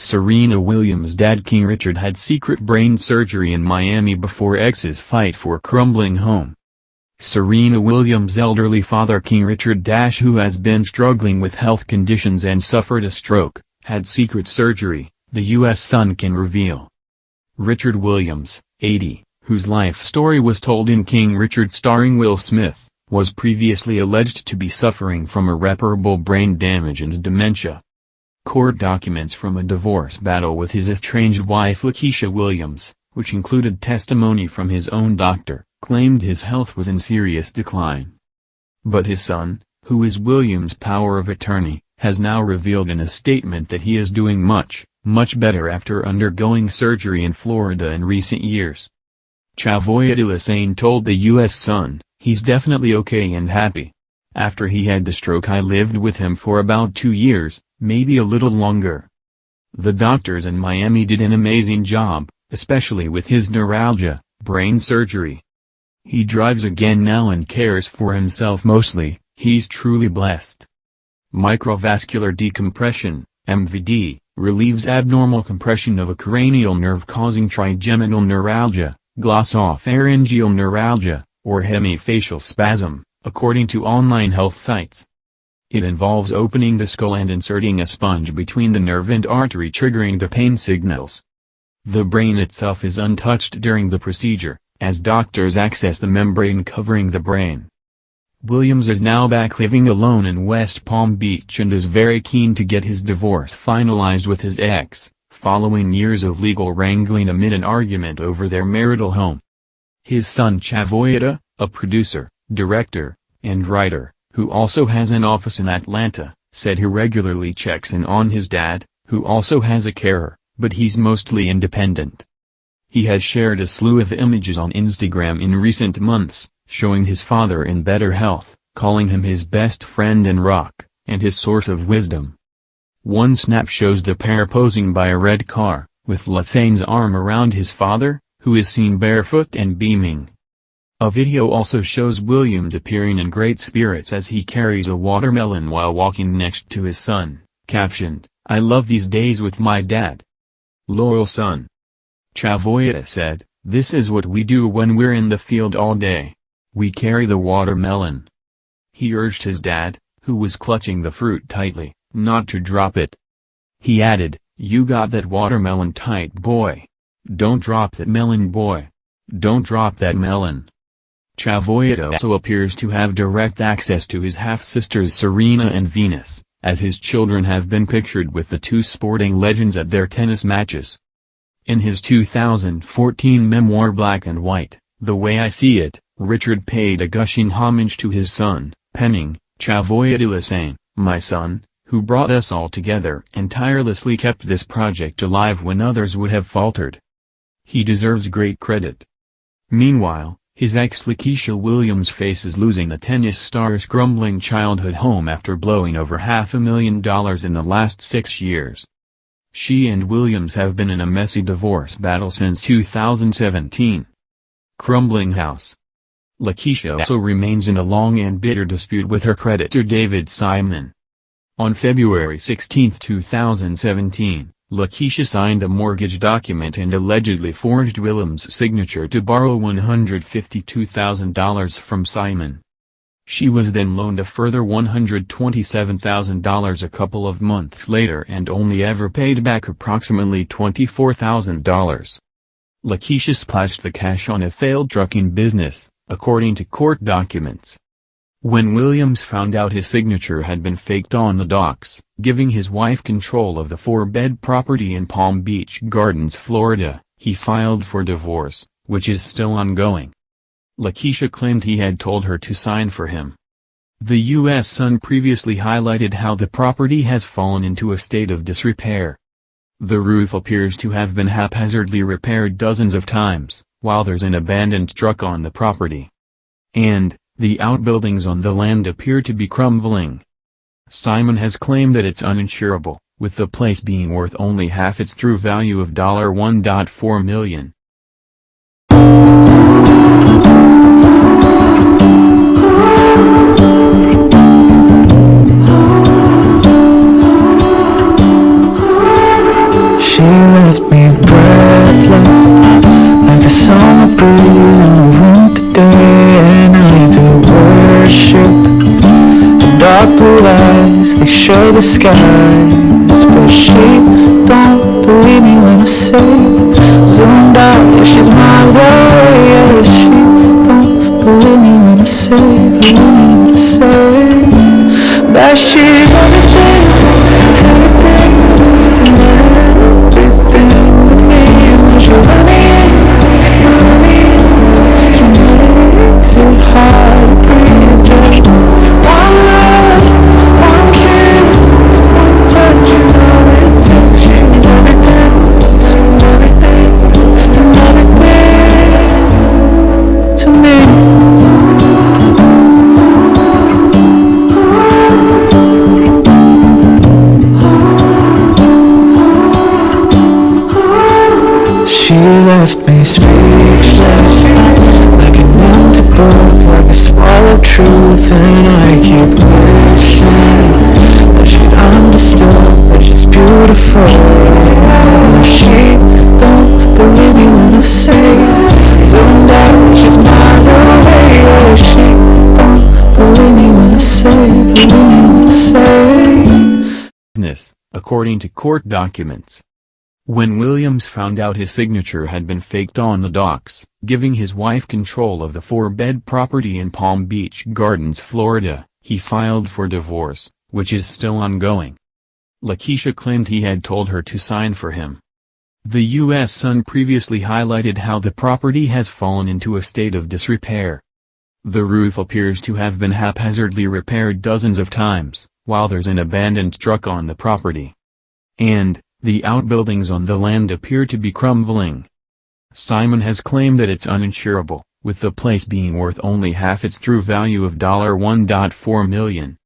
Serena Williams' dad King Richard had secret brain surgery in Miami before ex's fight for crumbling home. Serena Williams' elderly father King Richard who has been struggling with health conditions and suffered a stroke, had secret surgery, the U.S. Sun can reveal. Richard Williams, 80, whose life story was told in King Richard starring Will Smith, was previously alleged to be suffering from irreparable brain damage and dementia. Court documents from a divorce battle with his estranged wife Alexis Williams, which included testimony from his own doctor, claimed his health was in serious decline. But his son, who is Williams' power of attorney, has now revealed in a statement that he is doing much better after undergoing surgery in Florida in recent years. Chavoyet Ilisane told the U.S. Sun, "He's definitely okay and happy. After he had the stroke I lived with him for about 2 years, maybe a little longer. The doctors in Miami did an amazing job, especially with his neuralgia, brain surgery. He drives again now and cares for himself mostly, he's truly blessed." Microvascular decompression, MVD, relieves abnormal compression of a cranial nerve causing trigeminal neuralgia, glossopharyngeal neuralgia, or hemifacial spasm, according to online health sites. It involves opening the skull and inserting a sponge between the nerve and artery triggering the pain signals. The brain itself is untouched during the procedure, as doctors access the membrane covering the brain. Williams is now back living alone in West Palm Beach and is very keen to get his divorce finalized with his ex, following years of legal wrangling amid an argument over their marital home. His son Chavoyet, a producer, director, and writer, who also has an office in Atlanta, said he regularly checks in on his dad, who also has a carer, but he's mostly independent. He has shared a slew of images on Instagram in recent months, showing his father in better health, calling him his best friend and rock, and his source of wisdom. One snap shows the pair posing by a red car, with Lisane's arm around his father, who is seen barefoot and beaming. A video also shows Williams appearing in great spirits as he carries a watermelon while walking next to his son, captioned, "I love these days with my dad. Loyal son." Chavoyet said, "This is what we do when we're in the field all day. We carry the watermelon." He urged his dad, who was clutching the fruit tightly, not to drop it. He added, "You got that watermelon tight, boy. Don't drop that melon, boy. Don't drop that melon." Chavoyet also appears to have direct access to his half-sisters Serena and Venus, as his children have been pictured with the two sporting legends at their tennis matches. In his 2014 memoir Black and White, The Way I See It, Richard paid a gushing homage to his son, penning, "Chavoyet Ilisane, my son, who brought us all together and tirelessly kept this project alive when others would have faltered. He deserves great credit." Meanwhile, his ex Alexis Williams faces losing the tennis star's crumbling childhood home after blowing over $500,000 in the last 6 years. She and Williams have been in a messy divorce battle since 2017. Crumbling house. Alexis also remains in a long and bitter dispute with her creditor David Simon. On February 16, 2017, Alexis signed a mortgage document and allegedly forged Williams' signature to borrow $152,000 from Simon. She was then loaned a further $127,000 a couple of months later and only ever paid back approximately $24,000. Alexis splashed the cash on a failed trucking business, according to court documents. When Williams found out his signature had been faked on the docs, giving his wife control of the 4-bed property in Palm Beach Gardens, Florida, he filed for divorce, which is still ongoing. Alexis claimed he had told her to sign for him. The U.S. Sun previously highlighted how the property has fallen into a state of disrepair. The roof appears to have been haphazardly repaired dozens of times, while there's an abandoned truck on the property. And, the outbuildings on the land appear to be crumbling. Simon has claimed that it's uninsurable, with the place being worth only half its true value of $1.4 million. and I do worship. Her dark blue eyes, they show the skies, but she don't believe me when I say, zoomed out, yeah, she's miles away. Yeah, she don't believe me when I say, believe me when I say that she's everything, everything, and everything to me. When she let me in, she makes it hard to breathe. Just one love, one kiss, one touch is all it takes. She's everything, and everything, and everything to me. She left me speechless, like an empty book, like a swallowed truth. And I keep wishing that she'd understood that she's beautiful. But she don't believe me when I say, zoomed out, she's miles away. Yeah, she don't believe me when I say, believe me when I say. According to court documents, when Williams found out his signature had been faked on the docs, giving his wife control of the 4-bed property in Palm Beach Gardens, Florida, he filed for divorce, which is still ongoing. Lakeisha claimed he had told her to sign for him. The U.S. Sun previously highlighted how the property has fallen into a state of disrepair. The roof appears to have been haphazardly repaired dozens of times, while there's an abandoned truck on the property. And the outbuildings on the land appear to be crumbling. Simon has claimed that it's uninsurable, with the place being worth only half its true value of $1.4 million.